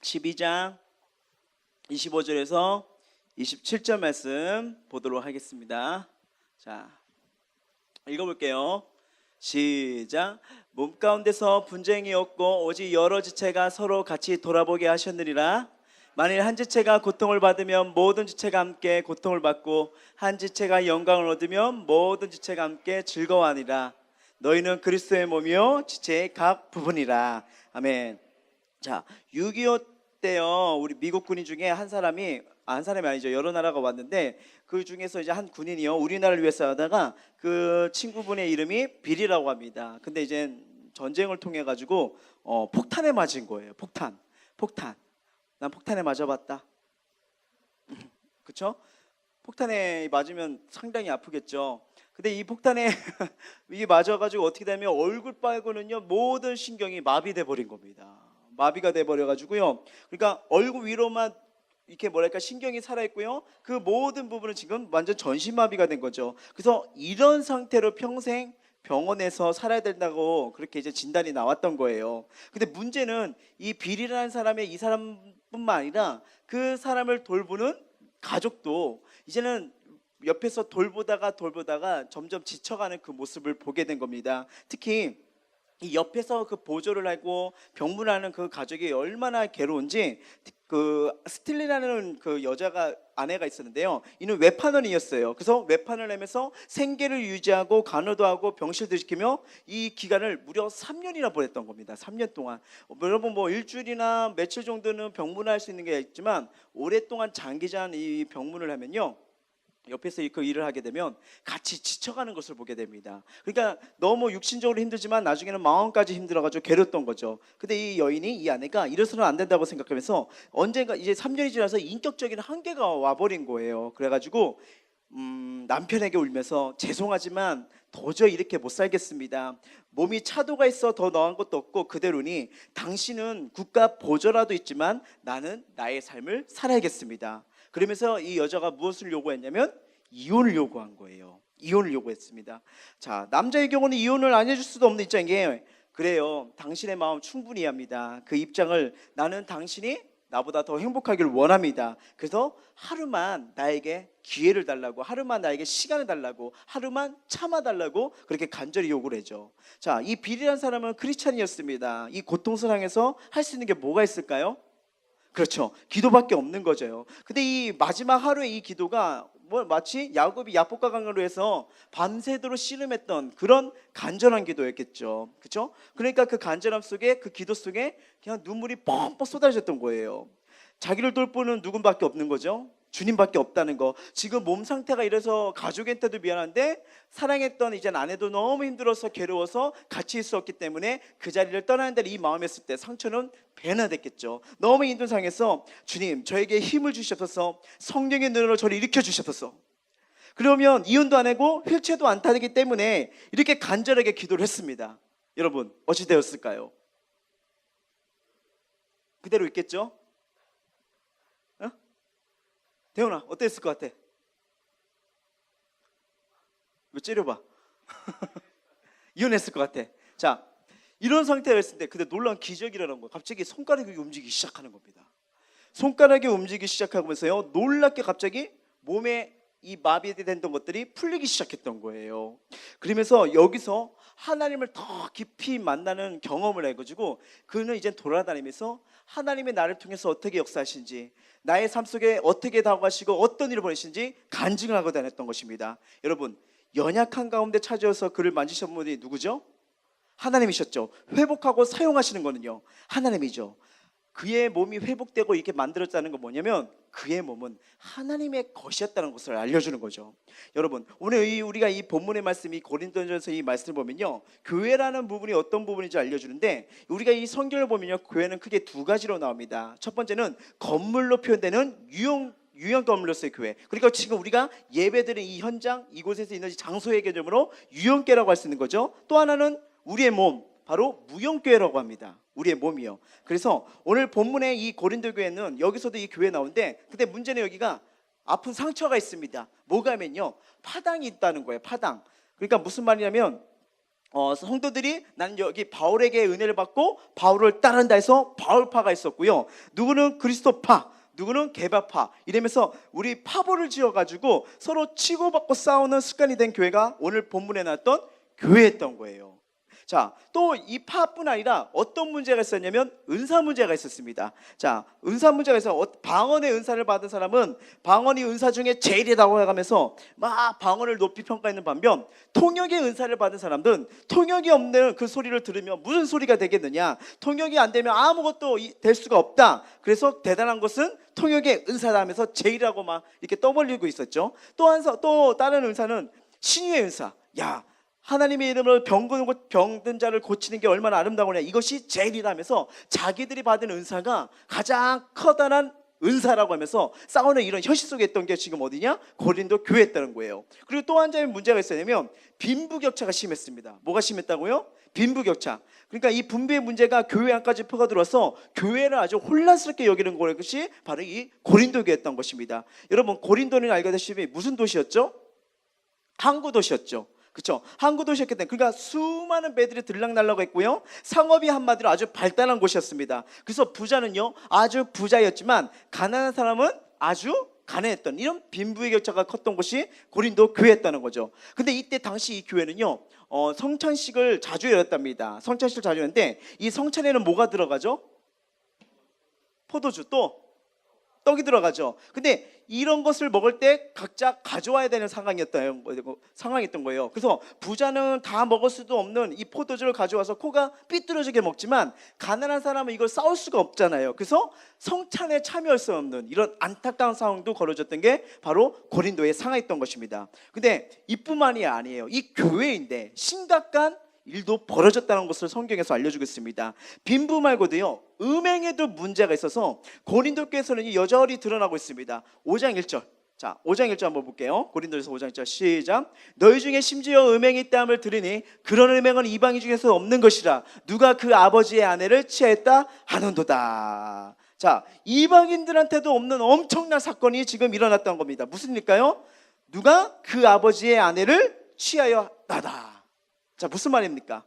12장 25절에서 27절 말씀 보도록 하겠습니다. 자, 읽어볼게요. 시작. 몸 가운데서 분쟁이 없고 오직 여러 지체가 서로 같이 돌아보게 하셨느니라. 만일 한 지체가 고통을 받으면 모든 지체가 함께 고통을 받고 한 지체가 영광을 얻으면 모든 지체가 함께 즐거워하니라. 너희는 그리스도의 몸이요 지체의 각 부분이라. 아멘. 자, 6.25 때요, 우리 미국 군인 중에 한 사람이 아니죠, 여러 나라가 왔는데 그 중에서 이제 한 군인이요, 우리나라를 위해서 하다가 그 친구분의 이름이 빌이라고 합니다. 근데 이제 전쟁을 통해 가지고 폭탄에 맞은 거예요. 폭탄. 난 폭탄에 맞아봤다. 그쵸? 폭탄에 맞으면 상당히 아프겠죠. 근데 이 폭탄에 이게 맞아가지고 어떻게 되면 얼굴 빨고는요 모든 신경이 마비돼 버린 겁니다. 마비가 돼 버려 가지고요, 그러니까 얼굴 위로만 이렇게 뭐랄까 신경이 살아있고요, 그 모든 부분은 지금 완전 전신마비가 된 거죠. 그래서 이런 상태로 평생 병원에서 살아야 된다고 그렇게 이제 진단이 나왔던 거예요. 근데 문제는 이 빌이라는 사람의, 이 사람뿐만 아니라 그 사람을 돌보는 가족도 이제는 옆에서 돌보다가 점점 지쳐가는 그 모습을 보게 된 겁니다. 특히 이 옆에서 그 보조를 하고 병문하는 그 가족이 얼마나 괴로운지, 그 스틸리라는 그 여자가 아내가 있었는데요, 이는 외판원이었어요. 그래서 외판을 하면서 생계를 유지하고 간호도 하고 병실도 지키며 이 기간을 무려 3년이나 보냈던 겁니다. 3년 동안. 여러분 뭐 일주일이나 며칠 정도는 병문할 수 있는 게 있지만 오랫동안 장기간 이 병문을 하면요, 옆에서 그 일을 하게 되면 같이 지쳐가는 것을 보게 됩니다. 그러니까 너무 육신적으로 힘들지만 나중에는 마음까지 힘들어가지고 괴롭던 거죠. 근데 이 여인이, 이 아내가 이래서는 안 된다고 생각하면서 언젠가 이제 3년이 지나서 인격적인 한계가 와버린 거예요. 그래가지고 남편에게 울면서 죄송하지만 도저히 이렇게 못 살겠습니다. 몸이 차도가 있어 더 나은 것도 없고 그대로니 당신은 국가 보조라도 있지만 나는 나의 삶을 살아야겠습니다. 그러면서 이 여자가 무엇을 요구했냐면 이혼을 요구한 거예요. 이혼을 요구했습니다. 자, 남자의 경우는 이혼을 안 해줄 수도 없는 입장인 게, 그래요, 당신의 마음 충분히 이해합니다. 그 입장을, 나는 당신이 나보다 더 행복하기를 원합니다. 그래서 하루만 나에게 기회를 달라고, 하루만 나에게 시간을 달라고, 하루만 참아달라고 그렇게 간절히 요구를 해죠. 자, 이 빌이라는 사람은 크리스찬이었습니다. 이 고통스상에서 할 수 있는 게 뭐가 있을까요? 그렇죠, 기도밖에 없는 거죠. 근데 이 마지막 하루의 이 기도가 뭐 마치 야곱이 야복과 강으로 해서 밤새도록 씨름했던 그런 간절한 기도였겠죠. 그렇죠? 그러니까 그 간절함 속에, 그 기도 속에 그냥 눈물이 뻥뻥 쏟아졌던 거예요. 자기를 돌보는 누군밖에 없는 거죠. 주님밖에 없다는 거. 지금 몸 상태가 이래서 가족한테도 미안한데 사랑했던 이제 아내도 너무 힘들어서 괴로워서 같이 있을 수 없기 때문에 그 자리를 떠나는 데이 마음했을 때 상처는 배나 됐겠죠. 너무 힘든 상황에서 주님, 저에게 힘을 주셔서 성령의 눈으로 저를 일으켜 주셔서, 그러면 이혼도 안 하고 휠체어도 안 타기 때문에 이렇게 간절하게 기도를 했습니다. 여러분 어찌 되었을까요? 그대로 있겠죠? 대훈아, 어땠을 것 같아? 왜 째려봐? 이혼했을 것 같아. 자, 이런 상태였을 때, 근데 놀라운 기적이라는 거, 갑자기 손가락이 움직이기 시작하는 겁니다. 손가락이 움직이기 시작하면서요, 놀랍게 갑자기 몸에 이 마비된 것들이 풀리기 시작했던 거예요. 그러면서 여기서 하나님을 더 깊이 만나는 경험을 해가지고 그는 이제 돌아다니면서 하나님의 나를 통해서 어떻게 역사하신지, 나의 삶 속에 어떻게 다가가시고 어떤 일을 보내신지 간증을 하고 다녔던 것입니다. 여러분, 연약한 가운데 찾아와서 그를 만지신 분이 누구죠? 하나님이셨죠. 회복하고 사용하시는 거는요, 하나님이죠. 그의 몸이 회복되고 이렇게 만들었다는 건 뭐냐면 그의 몸은 하나님의 것이었다는 것을 알려주는 거죠. 여러분, 오늘 우리가 이 본문의 말씀이 고린도전서 이 말씀을 보면요, 교회라는 부분이 어떤 부분인지 알려주는데, 우리가 이 성경을 보면요, 교회는 크게 두 가지로 나옵니다. 첫 번째는 건물로 표현되는 유형 건물로서의 교회. 그러니까 지금 우리가 예배드리는 이 현장, 이곳에서 있는 장소의 개념으로 유형교회라고 할 수 있는 거죠. 또 하나는 우리의 몸, 바로 무형교회라고 합니다. 우리의 몸이요. 그래서 오늘 본문의 이 고린도 교회는 여기서도 이 교회 나오는데, 근데 문제는 여기가 아픈 상처가 있습니다. 뭐가 하면요, 파당이 있다는 거예요. 파당. 그러니까 무슨 말이냐면 성도들이 난 여기 바울에게 은혜를 받고 바울을 따른다 해서 바울파가 있었고요. 누구는 그리스도파, 누구는 게바파 이러면서 우리 파벌을 지어가지고 서로 치고받고 싸우는 습관이 된 교회가 오늘 본문에 나왔던 교회였던 거예요. 자, 또 이 파뿐 아니라 어떤 문제가 있었냐면 은사 문제가 있었습니다. 자, 은사 문제가 있어. 방언의 은사를 받은 사람은 방언이 은사 중에 제일이라고 해가면서 막 방언을 높이 평가하는 반면, 통역의 은사를 받은 사람들은 통역이 없는 그 소리를 들으면 무슨 소리가 되겠느냐, 통역이 안 되면 아무것도 될 수가 없다. 그래서 대단한 것은 통역의 은사다 하면서 제일이라고 막 이렇게 떠벌리고 있었죠. 또 다른 은사는 신유의 은사. 야, 하나님의 이름으로 병든 자를 고치는 게 얼마나 아름다우냐, 이것이 제일이라면서 자기들이 받은 은사가 가장 커다란 은사라고 하면서 싸우는 이런 현실 속에 있던 게 지금 어디냐? 고린도 교회였다는 거예요. 그리고 또 한 가지 문제가 있었냐면 빈부격차가 심했습니다. 뭐가 심했다고요? 빈부격차. 그러니까 이 분배의 문제가 교회 안까지 퍼가들어서 교회를 아주 혼란스럽게 여기는 것이 바로 이 고린도 교회였던 것입니다. 여러분, 고린도는 알다시피 무슨 도시였죠? 항구 도시였죠. 그렇죠? 항구 도시였기 때문에, 그러니까 수많은 배들이 들락날락 했고요, 상업이 한마디로 아주 발달한 곳이었습니다. 그래서 부자는요 아주 부자였지만 가난한 사람은 아주 가난했던, 이런 빈부의 격차가 컸던 곳이 고린도 교회였다는 거죠. 근데 이때 당시 이 교회는요 성찬식을 자주 열었답니다. 성찬식을 자주 열었는데 이 성찬에는 뭐가 들어가죠? 포도주, 또 떡이 들어가죠. 근데 이런 것을 먹을 때 각자 가져와야 되는 상황이었던 거예요. 그래서 부자는 다 먹을 수도 없는 이 포도주를 가져와서 코가 삐뚤어지게 먹지만 가난한 사람은 이걸 싸울 수가 없잖아요. 그래서 성찬에 참여할 수 없는 이런 안타까운 상황도 벌어졌던 게 바로 고린도의 상황이었던 것입니다. 근데 이뿐만이 아니에요. 이 교회인데 심각한 일도 벌어졌다는 것을 성경에서 알려주고 있습니다. 빈부 말고도요 음행에도 문제가 있어서 고린도 교회에서는 여전히 드러나고 있습니다. 5장 1절. 자, 5장 1절 한번 볼게요. 고린도에서 5장 1절 시작. 너희 중에 심지어 음행이 있다함을 들으니 그런 음행은 이방인 중에서 없는 것이라 누가 그 아버지의 아내를 취하였다 하는도다. 자, 이방인들한테도 없는 엄청난 사건이 지금 일어났던 겁니다. 무슨 일일까요? 누가 그 아버지의 아내를 취하였다다. 자, 무슨 말입니까?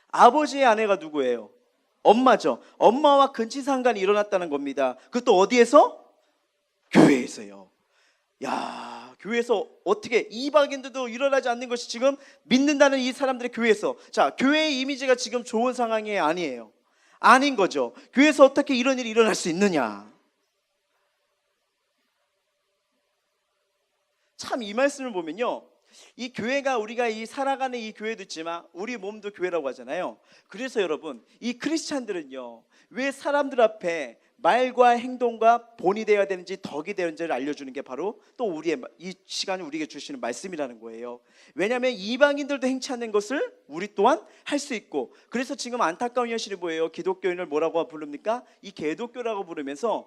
아버지의 아내가 누구예요? 엄마죠. 엄마와 근친상간이 일어났다는 겁니다. 그것도 어디에서? 교회에서요. 야, 교회에서 어떻게 이방인들도 일어나지 않는 것이 지금 믿는다는 이 사람들의 교회에서. 자, 교회의 이미지가 지금 좋은 상황이 아니에요. 아닌 거죠. 교회에서 어떻게 이런 일이 일어날 수 있느냐. 참, 이 말씀을 보면요, 이 교회가, 우리가 이 살아가는 이 교회도 있지만 우리 몸도 교회라고 하잖아요. 그래서 여러분, 이 크리스찬들은요 왜 사람들 앞에 말과 행동과 본이 되어야 되는지 덕이 되는지를 알려주는 게 바로 또 우리의 이 시간에 우리에게 주시는 말씀이라는 거예요. 왜냐하면 이방인들도 행치 않는 것을 우리 또한 할 수 있고, 그래서 지금 안타까운 현실이 뭐예요? 기독교인을 뭐라고 부릅니까? 이 개독교라고 부르면서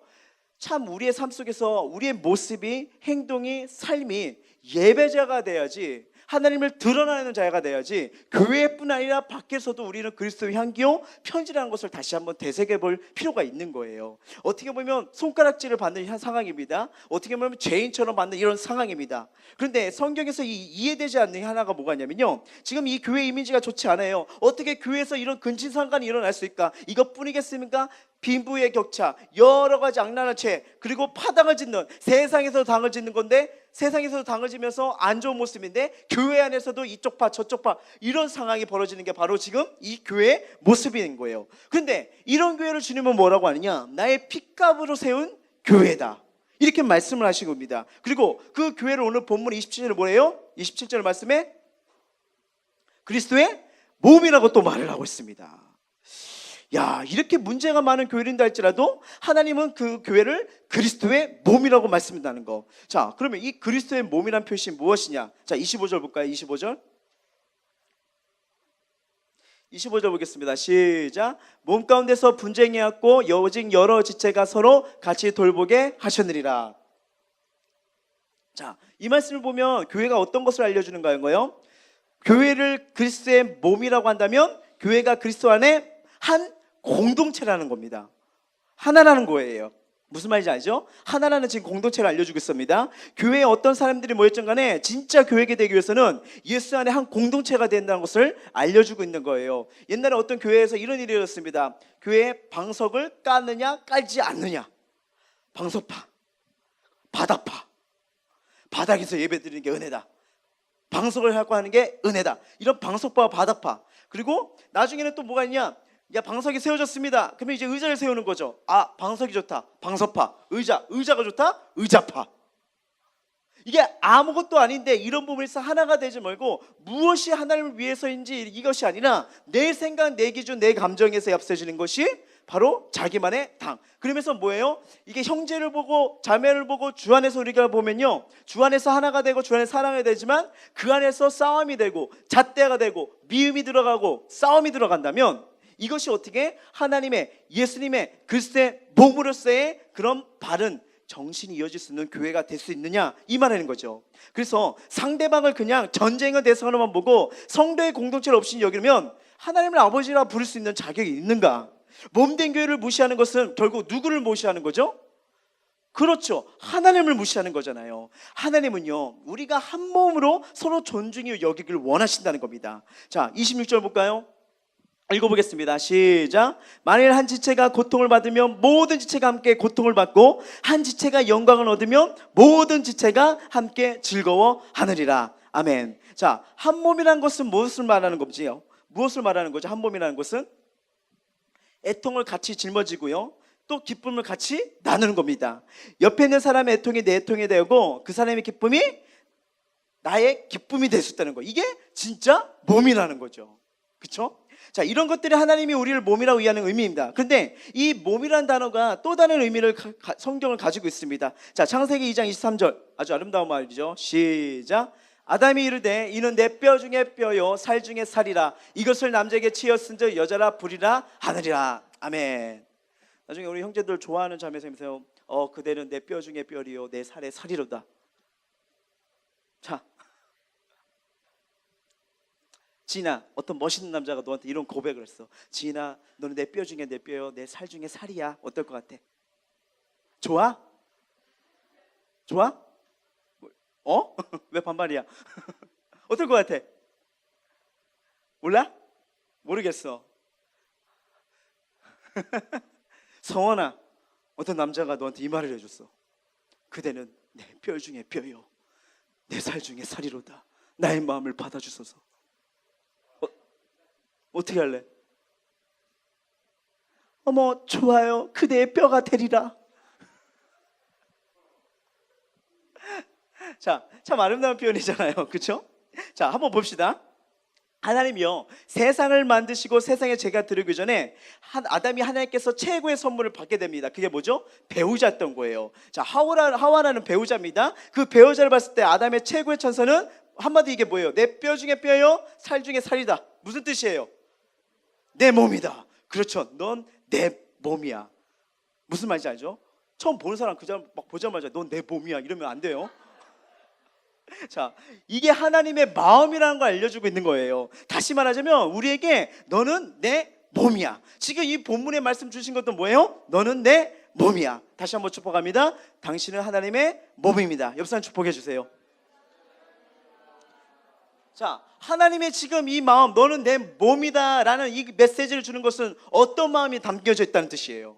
참 우리의 삶 속에서 우리의 모습이, 행동이, 삶이 예배자가 돼야지, 하나님을 드러나는 자가 돼야지, 교회뿐 아니라 밖에서도 우리는 그리스도의 향기요 편지라는 것을 다시 한번 되새겨 볼 필요가 있는 거예요. 어떻게 보면 손가락질을 받는 상황입니다. 어떻게 보면 죄인처럼 받는 이런 상황입니다. 그런데 성경에서 이해되지 않는 하나가 뭐가 있냐면요, 지금 이 교회 이미지가 좋지 않아요. 어떻게 교회에서 이런 근친상간이 일어날 수 있을까? 이것뿐이겠습니까? 빈부의 격차, 여러 가지 악랄한 죄, 그리고 파당을 짓는, 세상에서 당을 짓는 건데 세상에서도 당을 지면서 안 좋은 모습인데 교회 안에서도 이쪽 파 저쪽 파 이런 상황이 벌어지는 게 바로 지금 이 교회의 모습인 거예요. 그런데 이런 교회를 주님은 뭐라고 하느냐? 나의 핏값으로 세운 교회다, 이렇게 말씀을 하신 겁니다. 그리고 그 교회를 오늘 본문 27절에 뭐래요? 27절 말씀에 그리스도의 몸이라고 또 말을 하고 있습니다. 야, 이렇게 문제가 많은 교회인다 할지라도 하나님은 그 교회를 그리스도의 몸이라고 말씀한다는 거. 자, 그러면 이 그리스도의 몸이란 표시 무엇이냐? 자, 25절 볼까요? 25절 보겠습니다. 시작. 몸 가운데서 분쟁이 왔고 오직 여러 지체가 서로 같이 돌보게 하셨느니라. 자, 이 말씀을 보면 교회가 어떤 것을 알려주는가요? 교회를 그리스도의 몸이라고 한다면 교회가 그리스도 안에 한 공동체라는 겁니다. 하나라는 거예요. 무슨 말인지 알죠? 하나라는 지금 공동체를 알려주고 있습니다. 교회에 어떤 사람들이 모였든 간에 진짜 교회가 되기 위해서는 예수 안에 한 공동체가 된다는 것을 알려주고 있는 거예요. 옛날에 어떤 교회에서 이런 일이 일어났습니다. 교회에 방석을 까느냐 깔지 않느냐. 방석파, 바닥파. 바닥에서 예배 드리는 게 은혜다. 방석을 하고 하는 게 은혜다. 이런 방석파와 바닥파. 그리고 나중에는 또 뭐가 있냐? 야, 방석이 세워졌습니다. 그러면 이제 의자를 세우는 거죠. 아, 방석이 좋다. 방석파. 의자가 좋다. 의자파. 이게 아무것도 아닌데 이런 부분에서 하나가 되지 말고 무엇이 하나님을 위해서인지 이것이 아니라 내 생각, 내 기준, 내 감정에서 앞서지는 것이 바로 자기만의 당. 그러면서 뭐예요? 이게 형제를 보고 자매를 보고 주 안에서 우리가 보면요, 주 안에서 하나가 되고 주 안에서 사랑이 되지만 그 안에서 싸움이 되고 잣대가 되고 미움이 들어가고 싸움이 들어간다면 이것이 어떻게 하나님의 예수님의 그리스도의 몸으로서의 그런 바른 정신이 이어질 수 있는 교회가 될 수 있느냐, 이 말하는 거죠. 그래서 상대방을 그냥 전쟁의 대상으로만 보고 성도의 공동체를 없이 여기면 하나님을 아버지라 부를 수 있는 자격이 있는가? 몸된 교회를 무시하는 것은 결국 누구를 무시하는 거죠? 그렇죠, 하나님을 무시하는 거잖아요. 하나님은요, 우리가 한 몸으로 서로 존중히 여기길 원하신다는 겁니다. 자, 26절 볼까요? 읽어보겠습니다. 시작. 만일 한 지체가 고통을 받으면 모든 지체가 함께 고통을 받고 한 지체가 영광을 얻으면 모든 지체가 함께 즐거워하느니라. 아멘. 자, 한 몸이라는 것은 무엇을 말하는 건지요? 무엇을 말하는 거죠? 한 몸이라는 것은 애통을 같이 짊어지고요, 또 기쁨을 같이 나누는 겁니다. 옆에 있는 사람의 애통이 내 애통이 되고 그 사람의 기쁨이 나의 기쁨이 될 수 있다는 거, 이게 진짜 몸이라는 거죠. 그렇죠? 자, 이런 것들이 하나님이 우리를 몸이라고 이해하는 의미입니다. 그런데 이 몸이라는 단어가 또 다른 의미를 성경을 가지고 있습니다. 자, 창세기 2장 23절 아주 아름다운 말이죠. 시작. 아담이 이르되 이는 내 뼈 중에 뼈요 살 중에 살이라. 이것을 남자에게 치었은즉 여자라 부리라 하느니라. 아멘. 나중에 우리 형제들 좋아하는 자매님이세요. 그대는 내 뼈 중에 뼈리요 내 살의 살이로다. 자, 지인아, 어떤 멋있는 남자가 너한테 이런 고백을 했어. 지인아, 너는 내 뼈 중에 내 뼈요 내 살 중에 살이야. 어떨 것 같아? 좋아? 좋아? 왜 반말이야? 어떨 것 같아? 몰라? 모르겠어. 성원아, 어떤 남자가 너한테 이 말을 해줬어. 그대는 내 뼈 중에 뼈요 내 살 중에 살이로다. 나의 마음을 받아주소서. 어떻게 할래? 어머, 좋아요. 그대의 뼈가 되리라. 자, 참 아름다운 표현이잖아요. 그렇죠? 자, 한번 봅시다. 하나님이요, 세상을 만드시고 세상에 죄가 들어오기 전에 아담이 하나님께서 최고의 선물을 받게 됩니다. 그게 뭐죠? 배우자였던 거예요. 자, 하와라는 배우자입니다. 그 배우자를 봤을 때 아담의 최고의 천사는 한마디 이게 뭐예요? 내 뼈 중에 뼈요 살 중에 살이다. 무슨 뜻이에요? 내 몸이다. 그렇죠, 넌 내 몸이야. 무슨 말인지 알죠? 처음 보는 사람 그 사람 막 보자마자 넌 내 몸이야 이러면 안 돼요. 자, 이게 하나님의 마음이라는 걸 알려주고 있는 거예요. 다시 말하자면 우리에게 너는 내 몸이야. 지금 이 본문에 말씀 주신 것도 뭐예요? 너는 내 몸이야. 다시 한번 축복합니다. 당신은 하나님의 몸입니다. 옆 사람 축복해 주세요. 자, 하나님의 지금 이 마음, 너는 내 몸이다 라는 이 메시지를 주는 것은 어떤 마음이 담겨져 있다는 뜻이에요?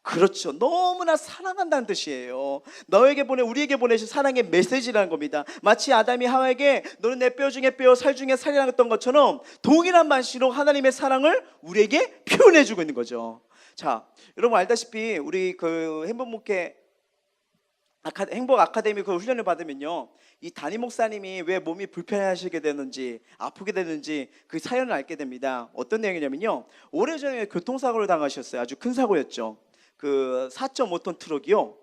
그렇죠, 너무나 사랑한다는 뜻이에요. 우리에게 보내신 사랑의 메시지라는 겁니다. 마치 아담이 하와에게 너는 내 뼈 중에 뼈 살 중에 살이라고 했던 것처럼 동일한 방식으로 하나님의 사랑을 우리에게 표현해주고 있는 거죠. 자, 여러분 알다시피 우리 그 행복 아카데미 그 훈련을 받으면요, 이 담임 목사님이 왜 몸이 불편하시게 되는지 아프게 되는지 그 사연을 알게 됩니다. 어떤 내용이냐면요, 오래전에 교통사고를 당하셨어요. 아주 큰 사고였죠. 그 4.5톤 트럭이요,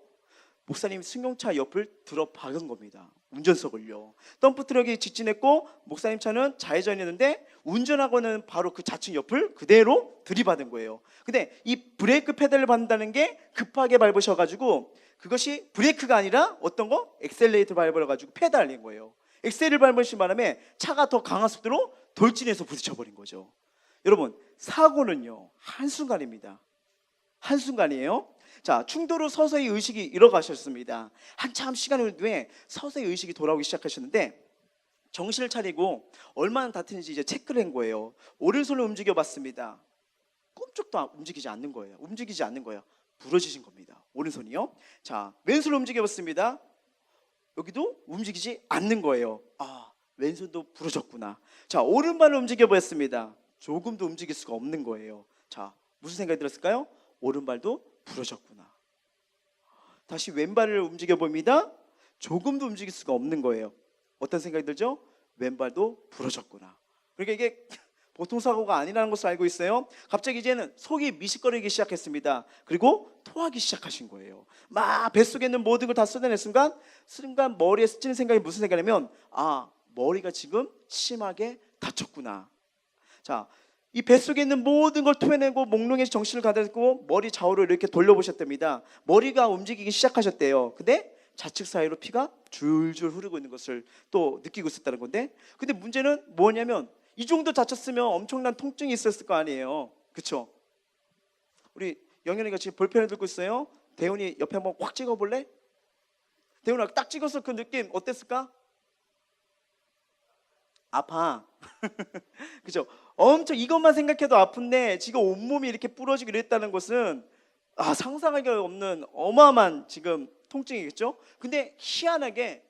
목사님 승용차 옆을 들어 박은 겁니다. 운전석을요. 덤프 트럭이 직진했고 목사님 차는 좌회전이었는데 운전하고는 바로 그 좌측 옆을 그대로 들이받은 거예요. 근데 이 브레이크 페달을 밟는다는 게 급하게 밟으셔가지고 그것이 브레이크가 아니라 어떤 거? 엑셀레이터 밟아가지고 페달인 거예요. 엑셀을 밟으신 바람에 차가 더 강한 속도로 돌진해서 부딪혀버린 거죠. 여러분, 사고는요 한순간입니다. 한순간이에요. 자, 충돌 후 서서히 의식이 잃어가셨습니다. 한참 시간 후에 서서히 의식이 돌아오기 시작하셨는데 정신을 차리고 얼마나 다투는지 이제 체크를 한 거예요. 오른손을 움직여 봤습니다. 꿈쩍도 움직이지 않는 거예요. 움직이지 않는 거예요. 부러지신 겁니다. 오른손이요. 자, 왼손을 움직여 봤습니다. 여기도 움직이지 않는 거예요. 아, 왼손도 부러졌구나. 자, 오른발을 움직여 보았습니다. 조금도 움직일 수가 없는 거예요. 자, 무슨 생각이 들었을까요? 오른발도 부러졌구나. 다시 왼발을 움직여 봅니다. 조금도 움직일 수가 없는 거예요. 어떤 생각이 들죠? 왼발도 부러졌구나. 그러니까 이게 보통 사고가 아니라는 것을 알고 있어요. 갑자기 이제는 속이 미식거리기 시작했습니다. 그리고 토하기 시작하신 거예요. 막 뱃속에 있는 모든 걸 다 쏟아낸 순간 머리에 스치는 생각이 무슨 생각이냐면, 아, 머리가 지금 심하게 다쳤구나. 자, 이 뱃속에 있는 모든 걸 토해내고 몽롱히 정신을 가다듬고 머리 좌우로 이렇게 돌려보셨답니다. 머리가 움직이기 시작하셨대요. 근데 좌측 사이로 피가 줄줄 흐르고 있는 것을 또 느끼고 있었다는 건데, 근데 문제는 뭐냐면 이 정도 다쳤으면 엄청난 통증이 있었을 거 아니에요. 그렇죠? 우리 영현이가 지금 볼펜을 들고 있어요. 대훈이 옆에 한번 확 찍어볼래? 대훈아, 딱 찍어서 그 느낌 어땠을까? 아파. 그죠? 엄청 이것만 생각해도 아픈데 지금 온몸이 이렇게 부러지고 이랬다는 것은 상상하기 없는 어마어마한 지금 통증이겠죠? 근데 희한하게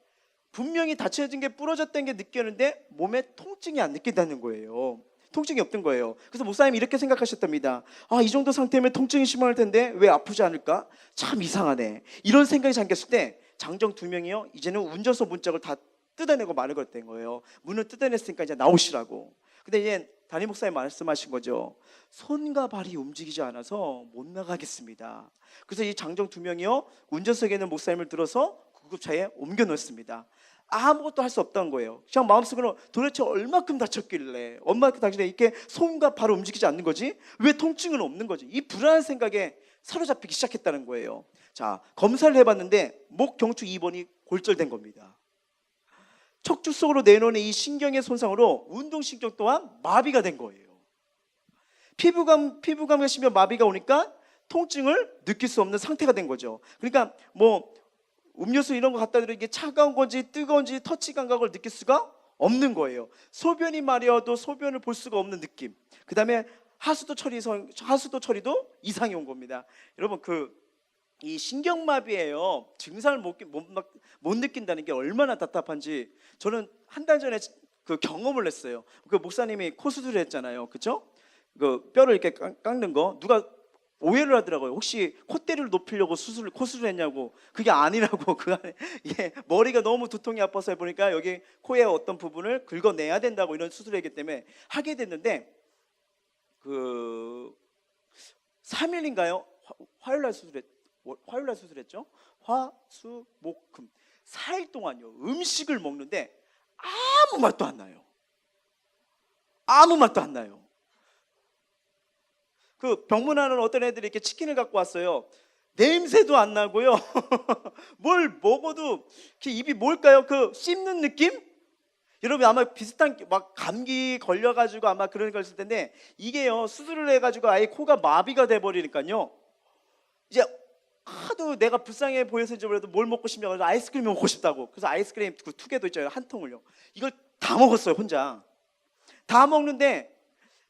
분명히 다쳐진 게 부러졌다는 게 느꼈는데 몸에 통증이 안 느낀다는 거예요. 통증이 없던 거예요. 그래서 목사님이 이렇게 생각하셨답니다. 이 정도 상태면 통증이 심할 텐데 왜 아프지 않을까? 참 이상하네. 이런 생각이 잠겼을 때 장정 두 명이요, 이제는 운전석 문짝을 다 뜯어내고 말을 걸었던 거예요. 문을 뜯어냈으니까 이제 나오시라고. 근데 이제 담임 목사님 말씀하신 거죠. 손과 발이 움직이지 않아서 못 나가겠습니다. 그래서 이 장정 두 명이요, 운전석에 있는 목사님을 들어서 구급차에 옮겨 놓습니다. 아무것도 할 수 없다는 거예요. 그냥 마음속으로 도대체 얼마큼 다쳤길래 얼마큼 당신이 이렇게 손과 발을 움직이지 않는 거지? 왜 통증은 없는 거지? 이 불안한 생각에 사로잡히기 시작했다는 거예요. 자, 검사를 해봤는데 목 경추 2번이 골절된 겁니다. 척추 속으로 내놓는 이 신경의 손상으로 운동신경 또한 마비가 된 거예요. 피부감과 심지어 마비가 오니까 통증을 느낄 수 없는 상태가 된 거죠. 그러니까 뭐 음료수 이런 거 갖다 드리면 이게 차가운 건지 뜨거운지 터치 감각을 느낄 수가 없는 거예요. 소변이 마려워도 소변을 볼 수가 없는 느낌. 그 다음에 하수도 처리도 이상이 온 겁니다. 여러분, 이 신경마비예요. 증상을 못 느낀다는 게 얼마나 답답한지 저는 한 달 전에 그 경험을 했어요. 그 목사님이 코 수술을 했잖아요. 그렇죠? 그 뼈를 이렇게 깎는 거 누가 오해를 하더라고요. 혹시 콧대를 높이려고 코 수술을 했냐고. 그게 아니라고. 그 안에 머리가 너무 두통이 아파서 해보니까 여기 코의 어떤 부분을 긁어내야 된다고 이런 수술을 했기 때문에 하게 됐는데 3일인가요? 화요일날 수술했죠. 화, 수, 목, 금 4일 동안요 음식을 먹는데 아무 맛도 안 나요. 아무 맛도 안 나요. 그 병문안은 어떤 애들이 이렇게 치킨을 갖고 왔어요. 냄새도 안 나고요. 뭘 먹어도 입이 뭘까요? 씹는 느낌? 여러분 아마 비슷한 막 감기 걸려가지고 아마 그런 걸 있을 텐데 이게요 수술을 해가지고 아예 코가 마비가 돼버리니까요. 이제 하도 내가 불쌍해 보여서인지 몰라도 뭘 먹고 싶냐고 해서 아이스크림 먹고 싶다고. 그래서 아이스크림 그 2개도 있잖아요. 한 통을요. 이걸 다 먹었어요. 혼자. 다 먹는데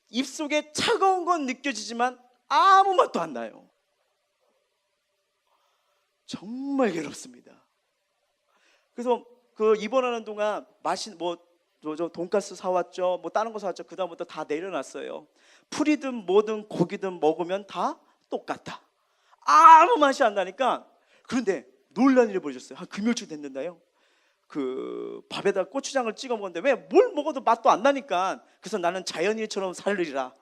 입속에 차가운 건 느껴지지만 아무 맛도 안 나요. 정말 괴롭습니다. 그래서 입원하는 동안 저 돈가스 사왔죠. 뭐 다른 거 사왔죠. 그 다음부터 다 내려놨어요. 풀이든 뭐든 고기든 먹으면 다 똑같아. 아무 맛이 안 나니까. 그런데 놀란 일이 벌어졌어요. 한 금요일쯤 됐는데요. 밥에다 고추장을 찍어 먹었는데 왜 뭘 먹어도 맛도 안 나니까. 그래서 나는 자연인처럼 살리라.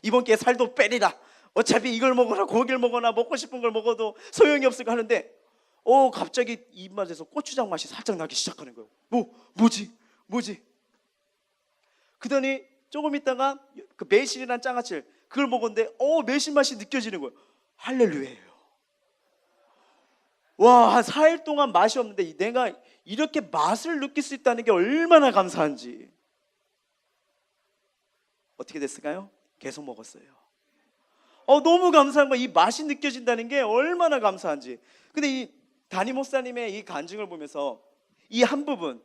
이번 기회에 살도 빼리라. 어차피 이걸 먹거나 고기를 먹거나 먹고 싶은 걸 먹어도 소용이 없을까 하는데 갑자기 입맛에서 고추장 맛이 살짝 나기 시작하는 거예요. 뭐지? 그러더니 조금 있다가 매실이란 장아찌 그걸 먹었는데 매실 맛이 느껴지는 거예요. 할렐루야예요. 와, 한 4일 동안 맛이 없는데 내가 이렇게 맛을 느낄 수 있다는 게 얼마나 감사한지. 어떻게 됐을까요? 계속 먹었어요. 너무 감사한 거야. 이 맛이 느껴진다는 게 얼마나 감사한지. 근데 이 담임 목사님의 이 간증을 보면서 이 한 부분,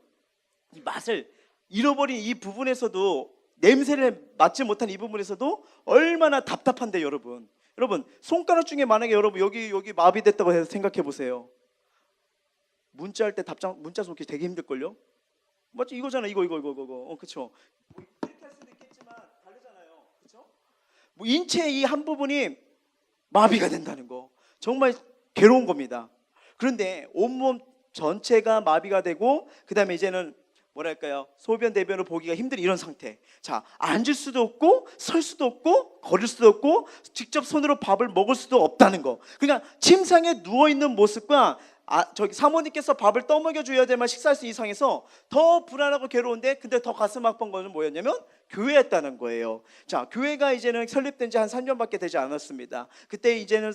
이 맛을 잃어버린 이 부분에서도, 냄새를 맡지 못한 이 부분에서도 얼마나 답답한데 여러분. 여러분 손가락 중에 만약에 여러분 여기 마비됐다고 해서 생각해 보세요. 문자할 때 문자 쏘기 되게 힘들걸요? 맞지? 이거잖아. 이거. 그렇죠? 뭐 이렇게 할 수도 있겠지만 다르잖아요. 그렇죠? 뭐 인체의 이 한 부분이 마비가 된다는 거 정말 괴로운 겁니다. 그런데 온몸 전체가 마비가 되고 그다음에 이제는 뭐랄까요? 소변 대변을 보기가 힘든 이런 상태. 자, 앉을 수도 없고 설 수도 없고 걸을 수도 없고 직접 손으로 밥을 먹을 수도 없다는 거. 그냥 침상에 누워 있는 모습과 저기 사모님께서 밥을 떠먹여 줘야 되만 식사할 수 이상해서 더 불안하고 괴로운데, 근데 더 가슴 아픈 거는 뭐였냐면 교회였다는 거예요. 자, 교회가 이제는 설립된 지 한 3년밖에 되지 않았습니다. 그때 이제는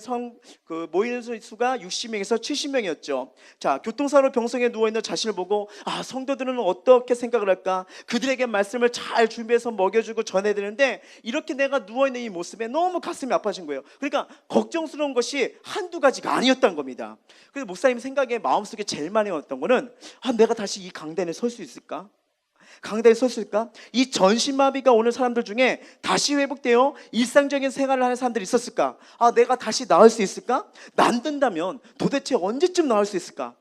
모이는 수가 60명에서 70명이었죠. 자, 교통사고로 병성에 누워있는 자신을 보고 성도들은 어떻게 생각을 할까? 그들에게 말씀을 잘 준비해서 먹여주고 전해야 되는데 이렇게 내가 누워있는 이 모습에 너무 가슴이 아파진 거예요. 그러니까 걱정스러운 것이 한두 가지가 아니었던 겁니다. 그래서 목사님 생각에 마음속에 제일 많이 왔던 거는 내가 다시 이 강단에 설 수 있을까? 강단에 섰을까? 이 전신마비가 오는 사람들 중에 다시 회복되어 일상적인 생활을 하는 사람들이 있었을까? 내가 다시 나을 수 있을까? 난든다면 도대체 언제쯤 나을 수 있을까?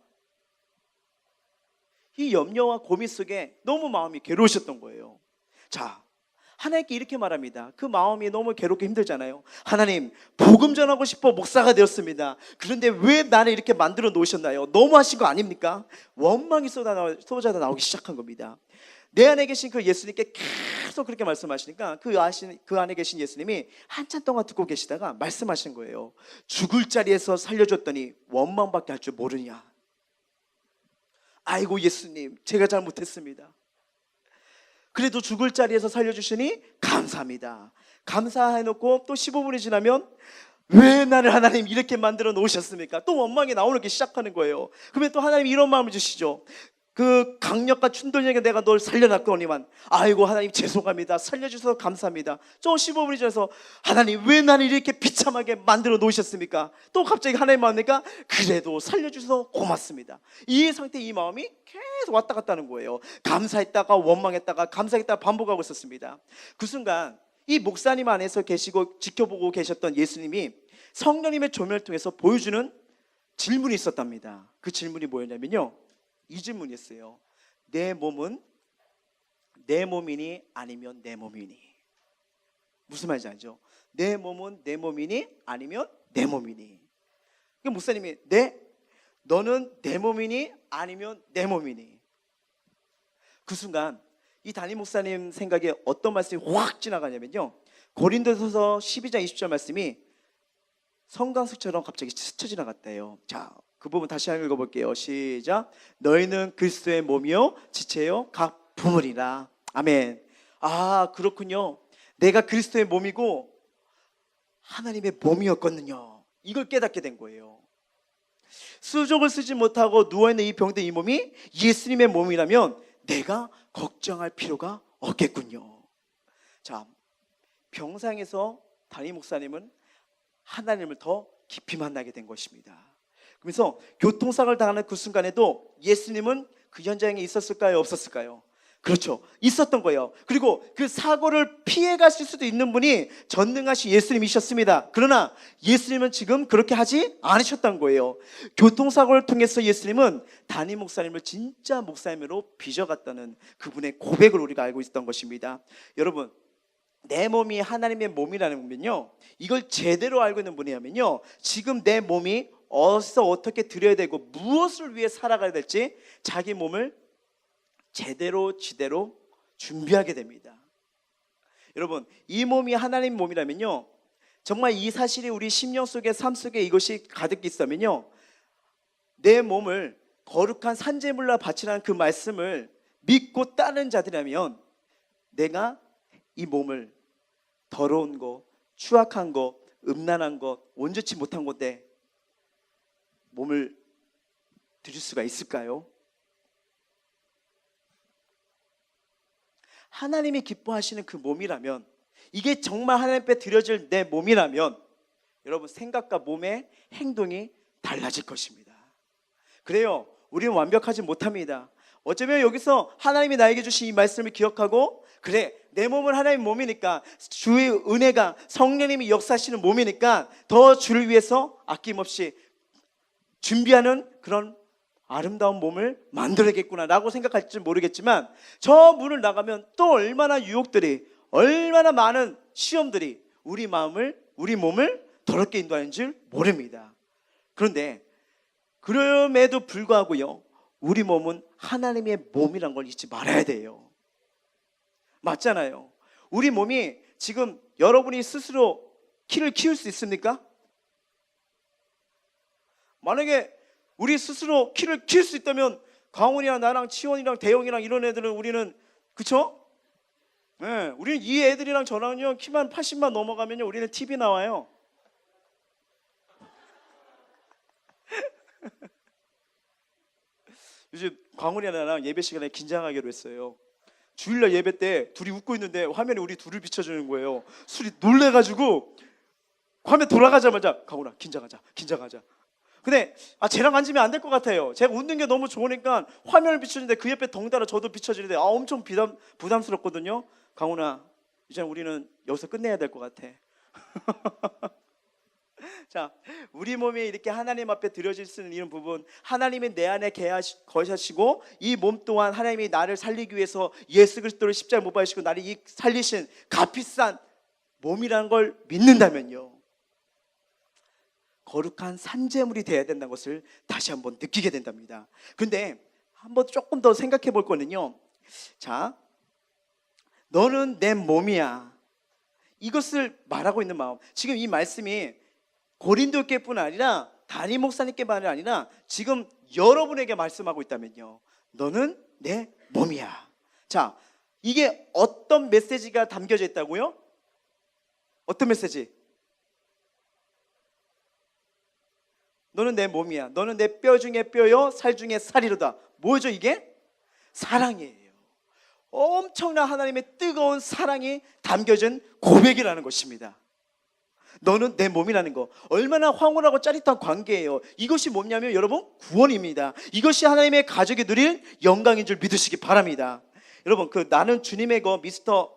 이 염려와 고민 속에 너무 마음이 괴로우셨던 거예요. 자, 하나님께 이렇게 말합니다. 그 마음이 너무 괴롭고 힘들잖아요. 하나님, 복음 전하고 싶어 목사가 되었습니다. 그런데 왜 나를 이렇게 만들어 놓으셨나요? 너무하신 거 아닙니까? 원망이 쏟아져 나오기 시작한 겁니다. 내 안에 계신 그 예수님께 계속 그렇게 말씀하시니까 그 안에 계신 예수님이 한참 동안 듣고 계시다가 말씀하신 거예요. 죽을 자리에서 살려줬더니 원망밖에 할 줄 모르냐. 아이고 예수님, 제가 잘못했습니다. 그래도 죽을 자리에서 살려주시니 감사합니다. 감사해놓고 또 15분이 지나면 왜 나를 하나님 이렇게 만들어 놓으셨습니까? 또 원망이 나오기 시작하는 거예요. 그러면 또 하나님 이런 마음을 주시죠. 그 강력과 춘돌력에 내가 널 살려놨거니만 아이고 하나님 죄송합니다. 살려주셔서 감사합니다. 또 15분이 지나서 하나님 왜 나를 이렇게 비참하게 만들어 놓으셨습니까? 또 갑자기 하나님 마음이니까 그래도 살려주셔서 고맙습니다. 이 상태, 이 마음이 계속 왔다 갔다 하는 거예요. 감사했다가 원망했다가 감사했다가 반복하고 있었습니다. 그 순간 이 목사님 안에서 계시고 지켜보고 계셨던 예수님이 성령님의 조명을 통해서 보여주는 질문이 있었답니다. 그 질문이 뭐였냐면요, 이 질문이었어요. 내 몸은 내 몸이니 아니면 내 몸이니? 무슨 말인지 알죠? 내 몸은 내 몸이니 아니면 내 몸이니? 그 목사님이 너는 내 몸이니 아니면 내 몸이니? 그 순간 이 담임 목사님 생각에 어떤 말씀이 확 지나가냐면요, 고린도서서 12장 20절 말씀이 성강석처럼 갑자기 스쳐 지나갔대요. 자, 그 부분 다시 한번 읽어볼게요. 시작. 너희는 그리스도의 몸이요 지체요 각 부물이라. 아멘. 그렇군요. 내가 그리스도의 몸이고 하나님의 몸이었거든요. 이걸 깨닫게 된 거예요. 수족을 쓰지 못하고 누워있는 이 병든 이 몸이 예수님의 몸이라면 내가 걱정할 필요가 없겠군요. 자, 병상에서 담임 목사님은 하나님을 더 깊이 만나게 된 것입니다. 그래서 교통사고를 당하는 그 순간에도 예수님은 그 현장에 있었을까요? 없었을까요? 그렇죠, 있었던 거예요. 그리고 그 사고를 피해 가실 수도 있는 분이 전능하신 예수님이셨습니다. 그러나 예수님은 지금 그렇게 하지 않으셨던 거예요. 교통사고를 통해서 예수님은 담임 목사님을 진짜 목사님으로 빚어갔다는 그분의 고백을 우리가 알고 있었던 것입니다. 여러분, 내 몸이 하나님의 몸이라는 거면요, 이걸 제대로 알고 있는 분이라면요, 지금 내 몸이 어떻게 드려야 되고 무엇을 위해 살아가야 될지 자기 몸을 제대로 준비하게 됩니다. 여러분, 이 몸이 하나님 몸이라면요, 정말 이 사실이 우리 심령 속에, 삶 속에 이것이 가득 있다면요, 내 몸을 거룩한 산제물로 바치라는 그 말씀을 믿고 따르는 자들이라면 내가 이 몸을 더러운 것, 추악한 것, 음란한 것, 온전치 못한 것에 몸을 드릴 수가 있을까요? 하나님이 기뻐하시는 그 몸이라면, 이게 정말 하나님 앞에 드려질 내 몸이라면 여러분 생각과 몸의 행동이 달라질 것입니다. 그래요. 우리는 완벽하지 못합니다. 어쩌면 여기서 하나님이 나에게 주신 이 말씀을 기억하고, 그래, 내 몸은 하나님의 몸이니까, 주의 은혜가 성령님이 역사하시는 몸이니까 더 주를 위해서 아낌없이 준비하는 그런 아름다운 몸을 만들어야겠구나 라고 생각할지 모르겠지만, 저 문을 나가면 또 얼마나 유혹들이, 얼마나 많은 시험들이 우리 마음을, 우리 몸을 더럽게 인도하는 줄 모릅니다. 그런데 그럼에도 불구하고요, 우리 몸은 하나님의 몸이란 걸 잊지 말아야 돼요. 맞잖아요. 우리 몸이 지금 여러분이 스스로 키를 키울 수 있습니까? 만약에 우리 스스로 키를 키울 수 있다면 강훈이랑 나랑 치원이랑 대영이랑 이런 애들은 우리는, 그쵸? 네, 우리는 이 애들이랑 저랑요 키만 80만 넘어가면요 우리는 TV 나와요. 요즘 광훈이랑 나랑 예배 시간에 긴장하기로 했어요. 주일날 예배 때 둘이 웃고 있는데 화면에 우리 둘을 비춰주는 거예요. 술이 놀래가지고 화면 돌아가자마자 강훈아 긴장하자 긴장하자. 근데 쟤랑 앉으면 안 될 것 같아요. 제가 웃는 게 너무 좋으니까 화면을 비춰주는데 그 옆에 덩달아 저도 비춰지는데 엄청 부담스럽거든요. 강훈아 이제 우리는 여기서 끝내야 될 것 같아. 자, 우리 몸이 이렇게 하나님 앞에 드려질 수 있는 부분, 하나님이 내 안에 거하시고 이 몸 또한 하나님이 나를 살리기 위해서 예수 그리스도를 십자가에 못 박으시고 나를 살리신 값비싼 몸이라는 걸 믿는다면요, 거룩한 산재물이 되어야 된다는 것을 다시 한번 느끼게 된답니다. 그런데 한번 조금 더 생각해 볼 거는요, 자, 너는 내 몸이야, 이것을 말하고 있는 마음. 지금 이 말씀이 고린도교뿐 아니라 담임 목사님께만 아니라 지금 여러분에게 말씀하고 있다면요, 너는 내 몸이야. 자, 이게 어떤 메시지가 담겨져 있다고요? 어떤 메시지? 너는 내 몸이야. 너는 내 뼈 중에 뼈요 살 중에 살이로다. 뭐죠 이게? 사랑이에요. 엄청난 하나님의 뜨거운 사랑이 담겨진 고백이라는 것입니다. 너는 내 몸이라는 거, 얼마나 황홀하고 짜릿한 관계예요. 이것이 뭐냐면 여러분, 구원입니다. 이것이 하나님의 가족이 누릴 영광인 줄 믿으시기 바랍니다. 여러분, 그 나는 주님의 거 미스터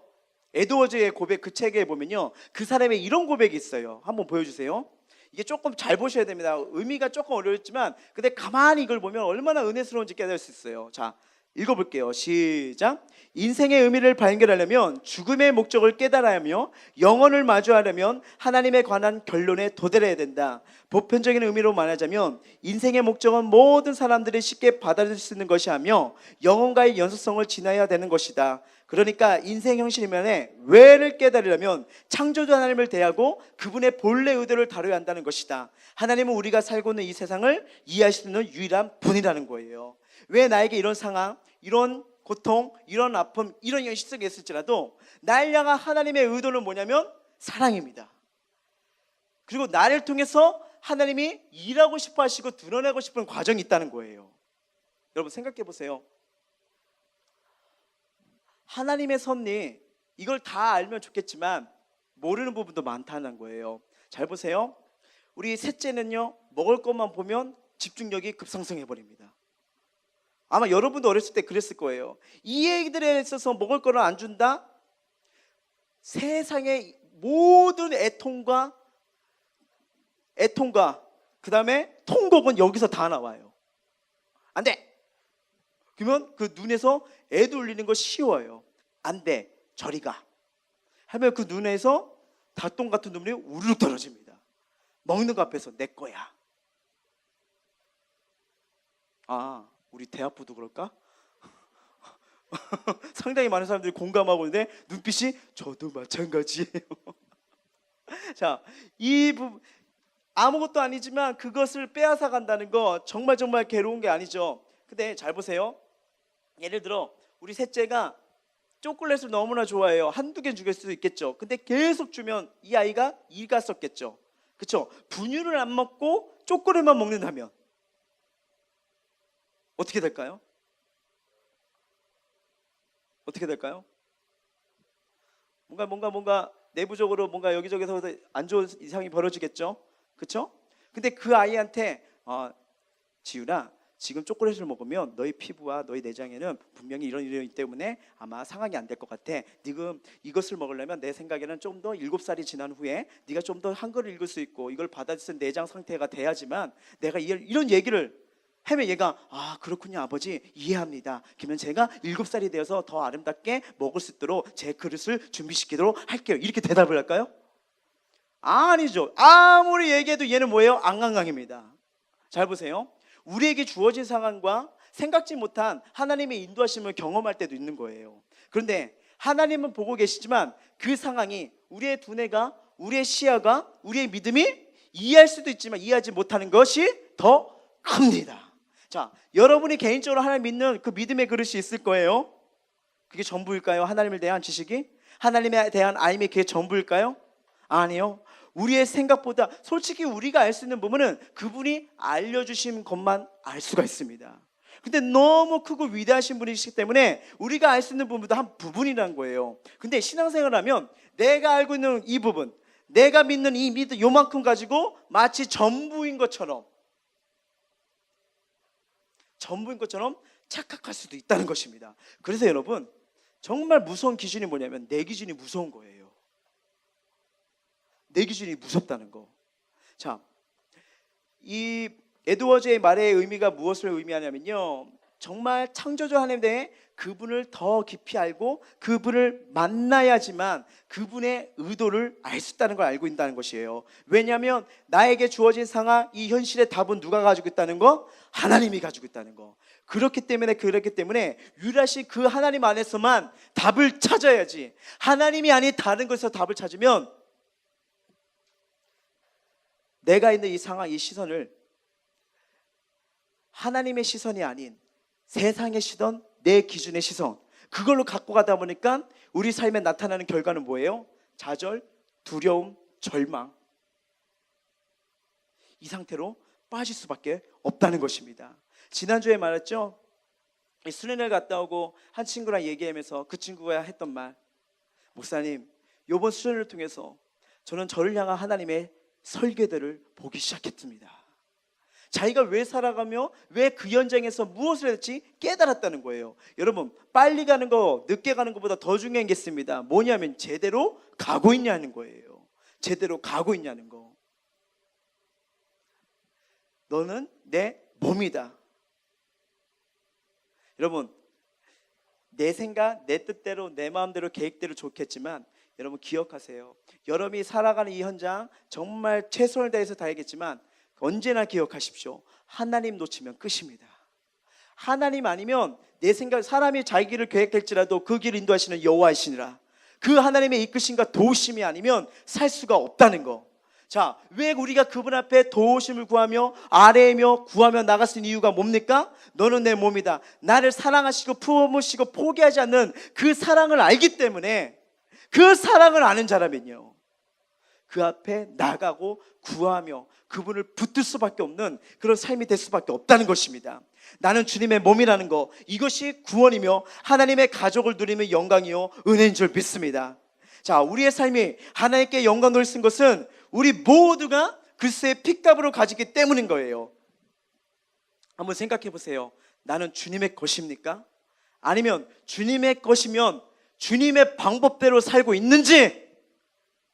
에드워즈의 고백, 그 책에 보면요, 그 사람의 이런 고백이 있어요. 한번 보여주세요. 이게 조금 잘 보셔야 됩니다. 의미가 조금 어렵지만 근데 가만히 이걸 보면 얼마나 은혜스러운지 깨달을 수 있어요. 자, 읽어볼게요. 시작. 인생의 의미를 발견하려면 죽음의 목적을 깨달아야 하며 영혼을 마주하려면 하나님에 관한 결론에 도달해야 된다. 보편적인 의미로 말하자면 인생의 목적은 모든 사람들이 쉽게 받아들일 수 있는 것이 하며 영혼과의 연속성을 지나야 되는 것이다. 그러니까 인생 형식이면에 왜를 깨달으려면 창조주 하나님을 대하고 그분의 본래 의도를 다뤄야 한다는 것이다. 하나님은 우리가 살고 있는 이 세상을 이해하시는 유일한 분이라는 거예요. 왜 나에게 이런 상황, 이런 고통, 이런 아픔, 이런 현실 속에 있을지라도 날 향한 하나님의 의도는 뭐냐면 사랑입니다. 그리고 나를 통해서 하나님이 일하고 싶어 하시고 드러내고 싶은 과정이 있다는 거예요. 여러분 생각해 보세요. 하나님의 섭리, 이걸 다 알면 좋겠지만 모르는 부분도 많다는 거예요. 잘 보세요. 우리 셋째는요, 먹을 것만 보면 집중력이 급상승해 버립니다. 아마 여러분도 어렸을 때 그랬을 거예요. 이 얘기들에 있어서 먹을 거를 안 준다? 세상의 모든 애통과 그 다음에 통곡은 여기서 다 나와요. 안 돼! 그러면 그 눈에서 애도 울리는 거 쉬워요. 안 돼, 저리 가 하면 그 눈에서 닷똥 같은 눈물이 우르륵 떨어집니다. 먹는 거 앞에서 내 거야. 우리 대학부도 그럴까? 상당히 많은 사람들이 공감하고 있는데 눈빛이 저도 마찬가지예요. 자, 이 부분 아무것도 아니지만 그것을 빼앗아 간다는 거 정말 괴로운 게 아니죠. 근데 잘 보세요. 예를 들어 우리 셋째가 초콜릿을 너무나 좋아해요. 한두 개 죽일 수도 있겠죠. 근데 계속 주면 이 아이가 이가 썩겠죠. 그렇죠? 분유를 안 먹고 초콜릿만 먹는다면 어떻게 될까요? 어떻게 될까요? 뭔가 내부적으로 뭔가 여기저기서 안 좋은 이상이 벌어지겠죠. 그렇죠? 근데 그 아이한테 지윤아, 지금 초콜릿을 먹으면 너희 피부와 너희 내장에는 분명히 이런 이유이기 때문에 아마 상황이 안 될 것 같아. 지금 이것을 먹으려면 내 생각에는 좀 더 7살이 지난 후에 네가 좀 더 한글을 읽을 수 있고 이걸 받아들일 내장 상태가 돼야지만 내가 이런 얘기를 하면 얘가 그렇군요 아버지, 이해합니다. 그러면 제가 7살이 되어서 더 아름답게 먹을 수 있도록 제 그릇을 준비시키도록 할게요. 이렇게 대답을 할까요? 아니죠. 아무리 얘기해도 얘는 뭐예요? 앙앙앙입니다. 잘 보세요. 우리에게 주어진 상황과 생각지 못한 하나님의 인도하심을 경험할 때도 있는 거예요. 그런데 하나님은 보고 계시지만 그 상황이 우리의 두뇌가, 우리의 시야가, 우리의 믿음이 이해할 수도 있지만 이해하지 못하는 것이 더 큽니다. 자, 여러분이 개인적으로 하나님 믿는 그 믿음의 그릇이 있을 거예요. 그게 전부일까요? 하나님에 대한 지식이? 하나님에 대한 알미 그게 전부일까요? 아니요. 우리의 생각보다 솔직히 우리가 알 수 있는 부분은 그분이 알려주신 것만 알 수가 있습니다. 근데 너무 크고 위대하신 분이시기 때문에 우리가 알 수 있는 부분도 한 부분이라는 거예요. 근데 신앙생활을 하면 내가 알고 있는 이 부분, 내가 믿는 이 믿음 요만큼 가지고 마치 전부인 것처럼 착각할 수도 있다는 것입니다. 그래서 여러분, 정말 무서운 기준이 뭐냐면 내 기준이 무서운 거예요. 내 기준이 무섭다는 거. 자, 이 에드워즈의 말의 의미가 무엇을 의미하냐면요, 정말 창조주 하나님에 대해 그분을 더 깊이 알고 그분을 만나야지만 그분의 의도를 알 수 있다는 걸 알고 있다는 것이에요. 왜냐하면 나에게 주어진 상황, 이 현실의 답은 누가 가지고 있다는 거? 하나님이 가지고 있다는 거. 그렇기 때문에 유일하신 그 하나님 안에서만 답을 찾아야지, 하나님이 아닌 다른 것에서 답을 찾으면 내가 있는 이 상황, 이 시선을 하나님의 시선이 아닌 세상의 시선, 내 기준의 시선, 그걸로 갖고 가다 보니까 우리 삶에 나타나는 결과는 뭐예요? 좌절, 두려움, 절망, 이 상태로 빠질 수밖에 없다는 것입니다. 지난주에 말했죠, 수련회를 갔다 오고 한 친구랑 얘기하면서 그 친구가 했던 말, 목사님, 이번 수련회를 통해서 저는 저를 향한 하나님의 설계들을 보기 시작했습니다. 자기가 왜 살아가며 왜 그 현장에서 무엇을 했지 깨달았다는 거예요. 여러분, 빨리 가는 거 늦게 가는 것보다 더 중요한 게 있습니다. 뭐냐면 제대로 가고 있냐는 거예요. 제대로 가고 있냐는 거. 너는 내 몸이다. 여러분, 내 생각, 내 뜻대로, 내 마음대로, 계획대로 좋겠지만 여러분 기억하세요. 여러분이 살아가는 이 현장 정말 최선을 다해서 다하겠지만 언제나 기억하십시오. 하나님 놓치면 끝입니다. 하나님 아니면 내 생각, 사람이 자기 길을 계획할지라도 그 길을 인도하시는 여호와이시니라. 그 하나님의 이끄심과 도우심이 아니면 살 수가 없다는 거. 자, 왜 우리가 그분 앞에 도우심을 구하며 아뢰며 구하며 나갈 수 있는 이유가 뭡니까? 너는 내 몸이다. 나를 사랑하시고 품으시고 포기하지 않는 그 사랑을 알기 때문에, 그 사랑을 아는 자라면요, 그 앞에 나가고 구하며 그분을 붙들 수밖에 없는 그런 삶이 될 수밖에 없다는 것입니다. 나는 주님의 몸이라는 거, 이것이 구원이며 하나님의 가족을 누리며 영광이요 은혜인 줄 믿습니다. 자, 우리의 삶이 하나님께 영광을 쓴 것은 우리 모두가 그리스도의 핏값으로 가지기 때문인 거예요. 한번 생각해 보세요. 나는 주님의 것입니까? 아니면 주님의 것이면 주님의 방법대로 살고 있는지,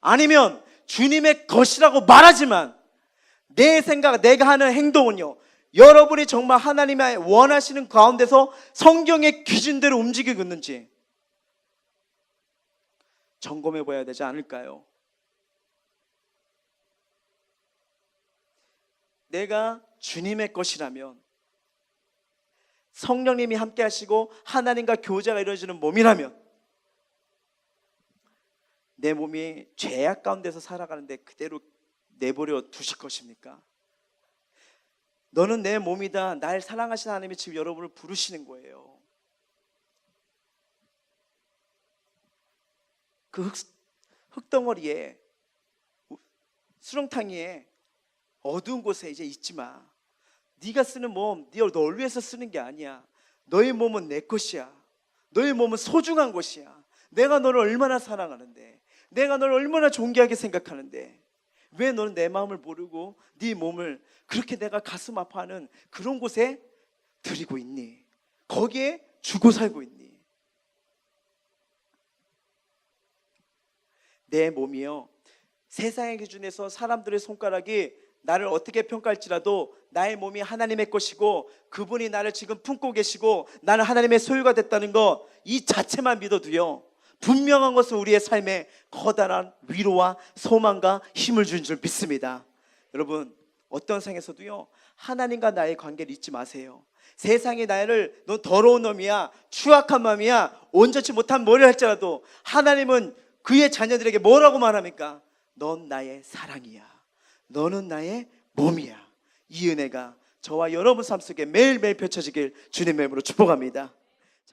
아니면 주님의 것이라고 말하지만 내 생각, 내가 하는 행동은요, 여러분이 정말 하나님의 원하시는 가운데서 성경의 기준대로 움직이고 있는지 점검해 봐야 되지 않을까요? 내가 주님의 것이라면, 성령님이 함께 하시고 하나님과 교제가 이루어지는 몸이라면 내 몸이 죄악 가운데서 살아가는데 그대로 내버려 두실 것입니까? 너는 내 몸이다. 날 사랑하시는 하나님이 지금 여러분을 부르시는 거예요. 그 흙덩어리에, 수렁탕이에, 어두운 곳에 이제 있지 마. 네가 쓰는 몸, 널 위해서 쓰는 게 아니야. 너의 몸은 내 것이야. 너의 몸은 소중한 것이야. 내가 너를 얼마나 사랑하는데, 내가 널 얼마나 존귀하게 생각하는데 왜 너는 내 마음을 모르고 네 몸을 그렇게 내가 가슴 아파하는 그런 곳에 들이고 있니? 거기에 주고 살고 있니? 내 몸이요, 세상의 기준에서 사람들의 손가락이 나를 어떻게 평가할지라도 나의 몸이 하나님의 것이고 그분이 나를 지금 품고 계시고 나는 하나님의 소유가 됐다는 거, 이 자체만 믿어도요, 분명한 것은 우리의 삶에 커다란 위로와 소망과 힘을 준 줄 믿습니다. 여러분, 어떤 상에서도요, 하나님과 나의 관계를 잊지 마세요. 세상이 나를 너 더러운 놈이야, 추악한 맘이야, 온전치 못한 머리를 할지라도 하나님은 그의 자녀들에게 뭐라고 말합니까? 넌 나의 사랑이야, 너는 나의 몸이야. 이 은혜가 저와 여러분 삶 속에 매일매일 펼쳐지길 주님의 이름으로 축복합니다.